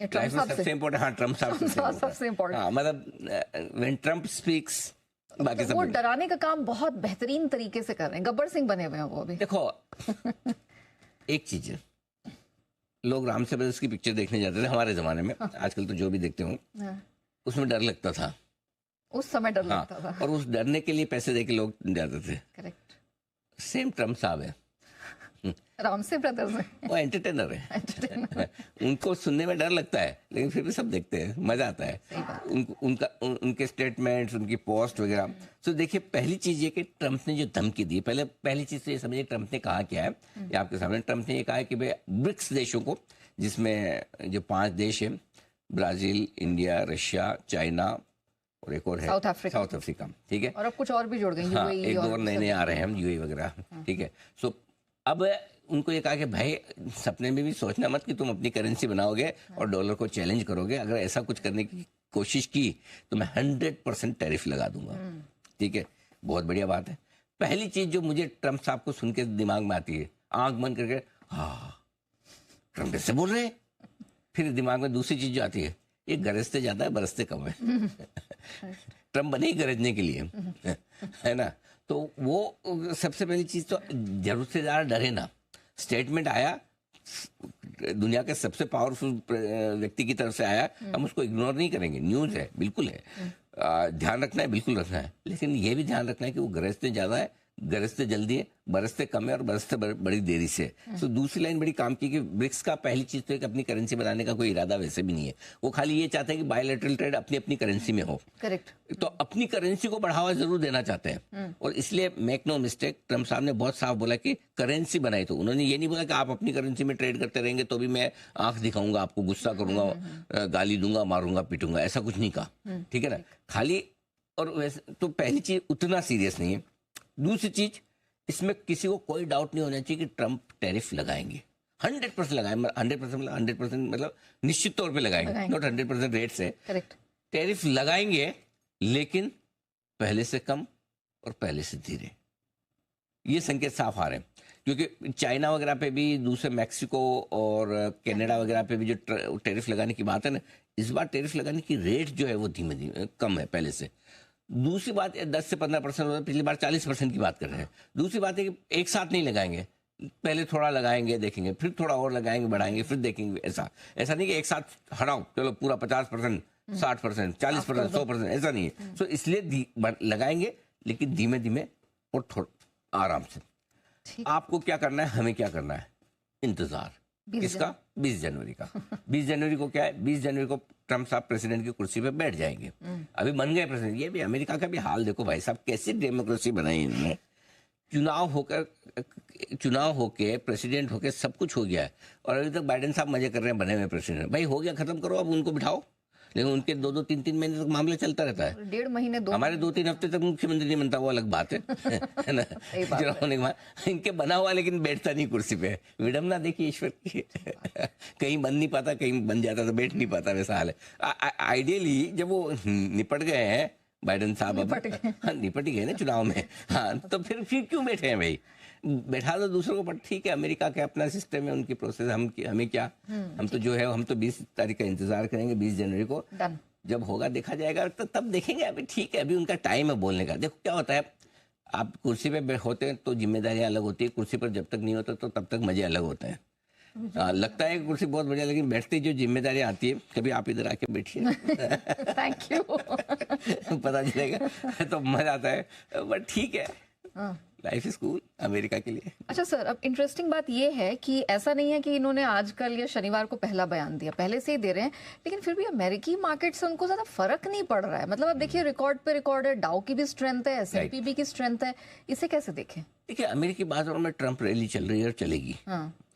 Life में सबसे important, हाँ ट्रम्प साहब सबसे इम्पोर्टेंट, हाँ मतलब व्हेन ट्रम्प स्पीक्स बाकी तो सब वो डराने का काम बहुत बेहतरीन तरीके से कर रहे हैं। गब्बर सिंह बने हुए हैं वो अभी। देखो एक चीज है, लोग राम से ब्रदर्स की पिक्चर देखने जाते थे हमारे जमाने में, आजकल तो जो भी देखते हो उसमें डर लगता था, उस समय डर हाँ, लगता था, और उस डरने के लिए पैसे दे के लोग जाते थे। करेक्ट। सेम ट्रम्प साहब है, राम से ब्रदर्स में वो एंटरटेनर है उनको सुनने में डर लगता है लेकिन फिर भी सब देखते हैं, मजा आता है उनके स्टेटमेंट्स, उनकी पोस्ट वगैरह। तो देखिए पहली चीज ये कि ट्रम्प ने जो धमकी दी, पहली चीज तो ये समझिए ट्रम्प ने कहा क्या है, ये आपके सामने। ट्रम्प ने ये कहा है कि भाई ब्रिक्स देशों को, जिसमें जो 5 देश है, ब्राजील, इंडिया, रशिया, चाइना और एक और है साउथ अफ्रीका, ठीक है, और अब कुछ और भी जुड़ गए, हाँ, एक दो और नए आ रहे हैं, यूएई वगैरह, ठीक है। सो अब उनको ये कहा कि भाई सपने में भी सोचना मत कि तुम अपनी करेंसी बनाओगे और डॉलर को चैलेंज करोगे, अगर ऐसा कुछ करने की कोशिश की तो मैं 100% टैरिफ लगा दूंगा, ठीक है। बहुत बढ़िया बात है। पहली चीज जो मुझे ट्रम्प साहब को सुन के दिमाग में आती है, आंख बंद करके हाँ ट्रम्प ऐसे बोल रहे हैं, फिर दिमाग में दूसरी चीज जो आती है, ये गरजते ज्यादा है बरसते कम है ट्रम्प बने ही गरजने के लिए है ना। तो वो सबसे पहली चीज तो जरूरत से ज्यादा डरे ना। स्टेटमेंट आया, दुनिया के सबसे पावरफुल व्यक्ति की तरफ से आया, हम उसको इग्नोर नहीं करेंगे, न्यूज है, बिल्कुल है, ध्यान रखना है, बिल्कुल रखना है, लेकिन ये भी ध्यान रखना है कि वो गरजते ज्यादा है, गरजते जल्दी है, बरसते कम है और बरसते बड़ी देरी से। तो दूसरी लाइन बड़ी काम की कि ब्रिक्स का पहली चीज तो एक अपनी करेंसी बनाने का कोई इरादा वैसे भी नहीं है, वो खाली ये चाहते हैं कि बायलैटरल ट्रेड अपनी अपनी करेंसी में हो, करेक्ट। तो अपनी करेंसी को बढ़ावा जरूर देना चाहते हैं, और इसलिए मेक नो मिस्टेक, ट्रम्प साहब ने बहुत साफ बोला कि करेंसी बनाई, तो उन्होंने ये नहीं बोला कि आप अपनी करेंसी में ट्रेड करते रहेंगे तो भी मैं आंख दिखाऊंगा, आपको गुस्सा करूंगा, गाली दूंगा, मारूंगा, पीटूंगा, ऐसा कुछ नहीं कहा, ठीक है ना, खाली। और वैसे तो पहली चीज उतना सीरियस नहीं है। दूसरी चीज, इसमें किसी को कोई डाउट नहीं होना चाहिए कि ट्रम्प टैरिफ लगाएंगे, 100% लगाएंगे, 100% मतलब निश्चित तौर पे लगाएंगे, नॉट 100% रेट से, करेक्ट, टैरिफ लगाएंगे, लेकिन पहले से कम और पहले से धीरे। ये संकेत साफ आ रहे हैं, क्योंकि चाइना वगैरह पे भी, दूसरे मैक्सिको और कनाडा वगैरह पे भी जो टैरिफ लगाने की बात है ना, इस बार टैरिफ लगाने की रेट जो है वो धीमे धीमे कम है पहले से। दूसरी बात 10 से 15%, पिछली बार 40% की बात कर रहे हैं। दूसरी बात है कि एक साथ नहीं लगाएंगे, पहले थोड़ा लगाएंगे, देखेंगे, फिर थोड़ा और लगाएंगे, बढ़ाएंगे, फिर देखेंगे, ऐसा नहीं कि एक साथ हटाओ चलो पूरा 50%, 60%, 40%, 100%, ऐसा नहीं है। तो इसलिए लगाएंगे, लेकिन धीमे धीमे और थोड़ा आराम से। आपको क्या करना है, हमें क्या करना है, इंतजार किसका, 20 जनवरी का 20 जनवरी को क्या है, 20 जनवरी को ट्रम्प साहब प्रेसिडेंट की कुर्सी पे बैठ जाएंगे, अभी बन गए प्रेसिडेंट। ये भी अमेरिका का भी हाल देखो भाई साहब, कैसी डेमोक्रेसी बनाई इन्होंने, चुनाव होके प्रेसिडेंट होके सब कुछ हो गया है, और अभी तक बाइडेन साहब मजे कर रहे हैं बने हुए प्रेसिडेंट। भाई हो गया, खत्म करो, अब उनको बिठाओ, लेकिन उनके 2-2, 3-3 महीने तक मामला चलता रहता है, 1.5 महीने, हमारे 2-3 हफ्ते तक मुख्यमंत्री नहीं बनता, वो अलग बात है ना, चुनाव होने के बाद इनके बना हुआ लेकिन बैठता नहीं कुर्सी पे। विडम्बना देखिए ईश्वर की कहीं बन नहीं पाता, कहीं बन जाता तो बैठ नहीं पाता, वैसा हाल है। आइडियली जब वो निपट गए हैं बाइडेन साहब, हाँ निपट गए ना चुनाव में, हाँ, तो फिर क्यों बैठे हैं भाई, बैठा दो दूसरों को, पर ठीक है, अमेरिका का अपना सिस्टम है, उनकी प्रोसेस, हमें क्या, हम तो जो है, हम तो 20 तारीख का इंतजार करेंगे, 20 जनवरी को जब होगा देखा जाएगा, तो तब देखेंगे। अभी ठीक है, अभी उनका टाइम है बोलने का। देखो क्या होता है, आप कुर्सी पे होते हैं तो जिम्मेदारियां अलग होती है, कुर्सी पर जब तक नहीं होता तो तब तक मजे अलग होते हैं। लगता है कुर्सी बहुत बढ़िया, लेकिन बैठते जो जिम्मेदारी आती है, कभी आप इधर आके बैठिए थैंक यू पता चलेगा तो मजा आता है, बट ठीक है, लाइफ इज कूल अमेरिका के लिए। अच्छा सर, अब इंटरेस्टिंग बात ये है कि ऐसा नहीं है कि इन्होंने आजकल या शनिवार को पहला बयान दिया, पहले से ही दे रहे हैं, लेकिन फिर भी अमेरिकी मार्केट से उनको ज्यादा फर्क नहीं पड़ रहा है। मतलब अब देखिए, रिकॉर्ड पे रिकॉर्ड है, डाउ की भी स्ट्रेंथ है, S&P भी की स्ट्रेंथ है, इसे कैसे देखें? देखिए, अमेरिकी बाजारों में ट्रम्प रैली चल रही है और चलेगी,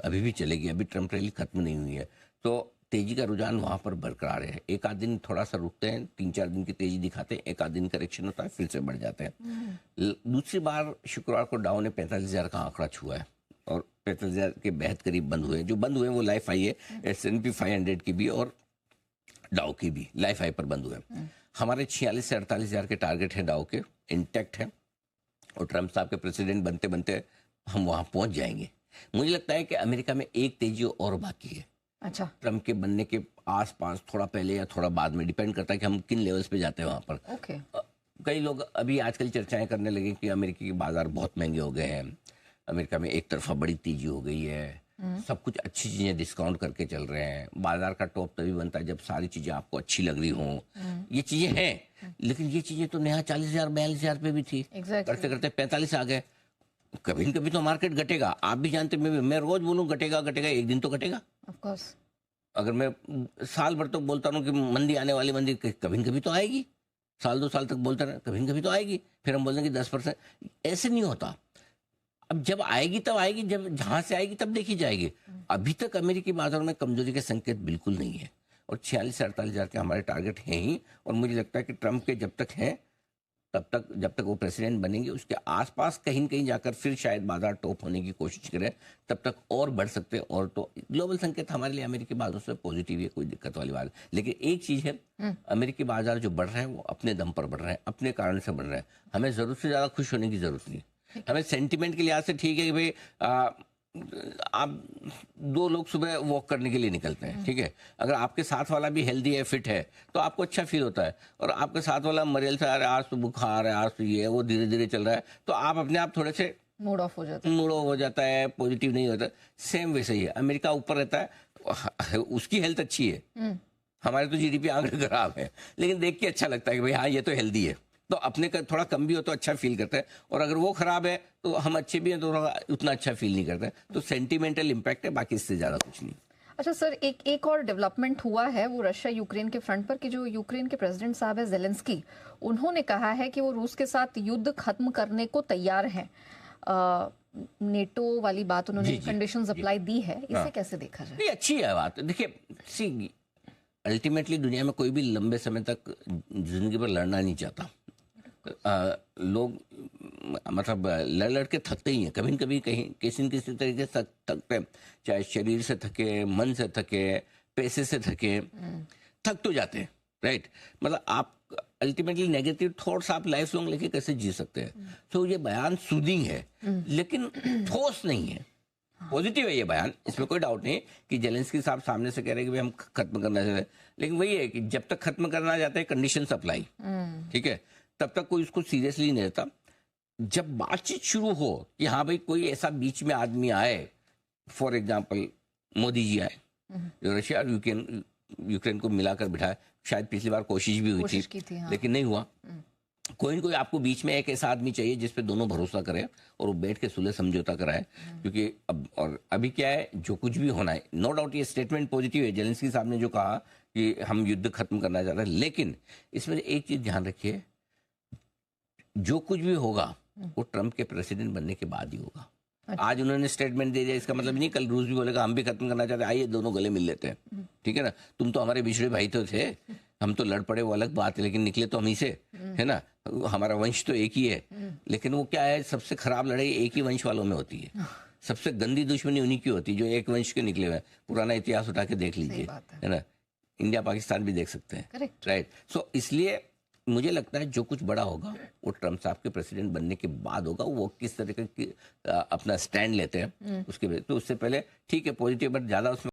अभी भी चलेगी, अभी ट्रम्प रैली खत्म नहीं हुई है, तो तेजी का रुझान वहां पर बरकरार है। एक आध दिन थोड़ा सा रुकते हैं, 3-4 दिन की तेजी दिखाते हैं, एक आध दिन करेक्शन होता है, फिर से बढ़ जाते हैं। दूसरी बार शुक्रवार को डाउ ने 45,000 का आंकड़ा छुआ है, और 45,000 के बेहद करीब बंद हुए। जो बंद हुए वो लाइफ हाई है, S&P 500 की भी और डाउ की भी लाइफ हाई पर बंद हुए। हमारे 46 से 48,000 के टारगेट है डाउ के, इंटैक्ट है, और ट्रम्प साहब के प्रेसिडेंट बनते बनते हम वहां पहुंच जाएंगे। मुझे लगता है कि अमेरिका में एक तेजी और बाकी है। अच्छा, ट्रम्प के बनने के आसपास, थोड़ा पहले या थोड़ा बाद में, डिपेंड करता है कि हम किन लेवल्स पे जाते हैं वहाँ पर। ओके। कई लोग अभी आजकल चर्चाएं करने लगे कि अमेरिका के बाजार बहुत महंगे हो गए हैं, अमेरिका में एक तरफा बड़ी तेजी हो गई है, सब कुछ अच्छी चीजें डिस्काउंट करके चल रहे हैं, बाजार का टॉप तभी बनता है जब सारी चीजें आपको अच्छी लग रही हों। ये चीजें हैं, लेकिन ये चीजें तो नेहा 40,000 42,000 पे भी थी, करते करते 45 आ गए। कभी न कभी तो मार्केट घटेगा, आप भी जानते, मैं रोज बोलूँ घटेगा घटेगा, एक दिन तो घटेगा। Of course. अगर मैं साल भर तो बोलता रहूँ कि मंदी आने वाली, मंदी कभी न कभी तो आएगी, साल 2 साल तक बोलते रहे, कभी न कभी तो आएगी, फिर हम बोलेंगे 10%। ऐसे नहीं होता। अब जब आएगी तब आएगी, जब जहां से आएगी तब देखी जाएगी। अभी तक अमेरिकी बाजार में कमजोरी के संकेत बिल्कुल नहीं है, और 46 से 48,000 के हमारे टारगेट हैं ही। और मुझे लगता है कि ट्रंप के जब तक हैं, तब तक, जब तक वो प्रेसिडेंट बनेंगे, उसके आसपास कहीं न कहीं जाकर फिर शायद बाजार टॉप होने की कोशिश करें, तब तक और बढ़ सकते हैं। और तो ग्लोबल संकेत हमारे लिए अमेरिकी बाजारों से पॉजिटिव है, कोई दिक्कत वाली बात। लेकिन एक चीज है, अमेरिकी बाजार जो बढ़ रहे हैं वो अपने दम पर बढ़ रहे हैं, अपने कारण से बढ़ रहे हैं। हमें जरूरत से ज्यादा खुश होने की जरूरत नहीं। हमें सेंटिमेंट के लिहाज से ठीक है कि भाई आप 2 लोग सुबह वॉक करने के लिए निकलते हैं, ठीक है, अगर आपके साथ वाला भी हेल्दी है, फिट है, तो आपको अच्छा फील होता है। और आपके साथ वाला मरेल से, अरे आज तो बुखार है, आज तो ये है, वो धीरे धीरे चल रहा है, तो आप अपने आप थोड़े से मूड ऑफ हो जाता मूड ऑफ हो जाता है, पॉजिटिव नहीं होता। सेम वैसे ही है, अमेरिका ऊपर रहता है, उसकी हेल्थ अच्छी है, हमारे तो जीडीपी आंकड़े खराब है, लेकिन देख के अच्छा लगता है कि भाई हाँ ये तो हेल्दी है, तो अपने का थोड़ा कम भी हो तो अच्छा फील करता है। और अगर वो खराब है तो हम अच्छे भी हैं तो थोड़ा उतना अच्छा फील नहीं करते। तो सेंटिमेंटल इम्पैक्ट है, बाकी इससे ज्यादा कुछ नहीं। अच्छा सर, एक और डेवलपमेंट हुआ है वो रशिया यूक्रेन के फ्रंट पर, कि जो यूक्रेन के प्रेसिडेंट साहब है जेलेंस्की, उन्होंने कहा है कि वो रूस के साथ युद्ध खत्म करने को तैयार हैं। नेटो वाली बात उन्होंने कंडीशंस अप्लाई दी है, इसे कैसे देखा जाए? नहीं, अच्छी है बात। देखिए, सी अल्टीमेटली दुनिया में कोई भी लंबे समय तक जिंदगी पर लड़ना नहीं चाहता। लोग मतलब लड़ लड़ के थकते ही हैं, कभी न कभी कहीं किसी न किसी तरीके से थकते हैं, चाहे शरीर से थके, मन से थके, पैसे से थके, थक तो जाते हैं, राइट। मतलब आप अल्टीमेटली नेगेटिव थॉट्स आप लाइफ लॉन्ग लेके कैसे जी सकते हैं? तो ये बयान सूदिंग है, लेकिन ठोस नहीं है। पॉजिटिव है ये बयान, इसमें कोई डाउट नहीं कि जेलेंस्की साहब सामने से कह रहे हैं कि भाई हम खत्म करना चाहते हैं, लेकिन वही है कि जब तक खत्म करना चाहते हैं कंडीशन अप्लाई, ठीक है, तब तक कोई उसको सीरियसली नहीं लेता। जब बातचीत शुरू हो कि हाँ भाई कोई ऐसा बीच में आदमी आए, फॉर एग्जाम्पल मोदी जी आए, जो रशिया और यूक्रेन को मिलाकर बिठाए, शायद पिछली बार कोशिश भी हुई थी, हाँ। लेकिन नहीं हुआ। कोई न कोई आपको बीच में एक ऐसा आदमी चाहिए जिसपे दोनों भरोसा करें और वो बैठ के सुलह समझौता कराए, क्योंकि अब और अभी क्या है, जो कुछ भी होना है, नो डाउट ये स्टेटमेंट पॉजिटिव है, जेलेंस्की साहब ने जो कहा कि हम युद्ध खत्म करना चाहते हैं, लेकिन इसमें एक चीज ध्यान रखिए, जो कुछ भी होगा वो ट्रंप के प्रेसिडेंट बनने के बाद ही होगा। आज उन्होंने स्टेटमेंट दे दिया, इसका मतलब नहीं कल रूस भी बोलेगा हम भी खत्म करना चाहते हैं, आइए दोनों गले मिल लेते हैं, ठीक है ना। तुम तो हमारे बिछड़े भाई तो थे, हम तो लड़ पड़े वो अलग बात है, लेकिन निकले तो हम ही से, है ना, हमारा वंश तो एक ही है। लेकिन वो क्या है, सबसे खराब लड़ाई एक ही वंश वालों में होती है, सबसे गंदी दुश्मनी उन्हीं की होती है जो एक वंश के निकले हुए हैं। पुराना इतिहास उठा के देख लीजिए, है ना, इंडिया पाकिस्तान भी देख सकते हैं, राइट। सो इसलिए मुझे लगता है जो कुछ बड़ा होगा वो ट्रंप साहब के प्रेसिडेंट बनने के बाद होगा। वो किस तरह की अपना स्टैंड लेते हैं उसके, तो उससे पहले ठीक है पॉजिटिव, बट ज्यादा उसमें